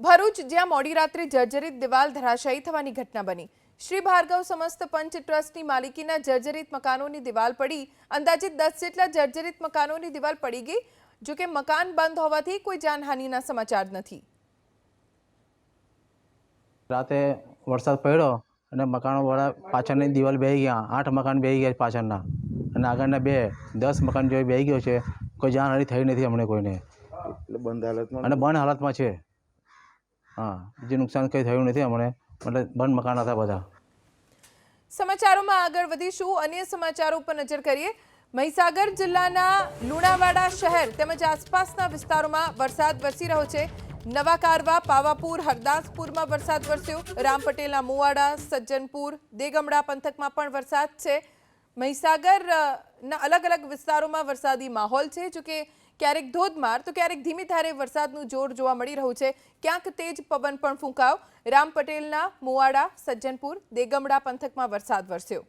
ભરૂચ જ્યાં મોડી રાત્રે જર્જરિત દિવાલ ધરાશાયી થવાની ઘટના બની। શ્રી ભાર્ગવ સમસ્ત પંચ ટ્રસ્ટની માલિકીના જર્જરિત મકાનોની દિવાલ પડી। અંદાજિત 10 જેટલા જર્જરિત મકાનોની દિવાલ પડી ગઈ। જો કે મકાન બંધ હોવાથી કોઈ જાનહાનિના સમાચાર નથી। રાતે વરસાદ પડ્યો અને મકાનોવાળા પાછળની દિવાલ બેહી ગયા। 8 મકાન બેહી ગયા પાછળના અને આગળના 10 મકાન જેવી બેહી ગયો છે। કોઈ જાનહાનિ થઈ નથી અમને કોઈને, એટલે બંધ હાલતમાં અને બંધ હાલતમાં છે। हाँ, જે નુકસાન કંઈ થયું નથી અમને, मतलब બંધ મકાન હતા બધા। સમાચારોમાં આગળ વધીશું। અન્ય સમાચારો પર નજર કરીએ। મહીસાગર જિલ્લાના લુણાવાડા શહેર તેમજ આસપાસના વિસ્તારોમાં વરસાદ વરસી રહ્યો છે। નવા કારવા, પાવાપુર, હરદાસપુરમાં વરસાદ વરસ્યો। રામ પટેલના મુવાડા, સજ્જનપુર, દેગમડા પંથકમાં પણ વરસાદ છે। મહીસાગરના અલગ અલગ વિસ્તારોમાં વરસાદી માહોલ છે। જો કે ક્યારેક ધોધમાર તો ક્યારેક ધીમી ધારે વરસાદનું જોર જોવા મળી રહ્યું છે। ક્યાંક તેજ પવન પણ ફૂંકાયો। રામ પટેલના મુવાડા, સજ્જનપુર, દેગમડા પંથકમાં વરસાદ વરસ્યો।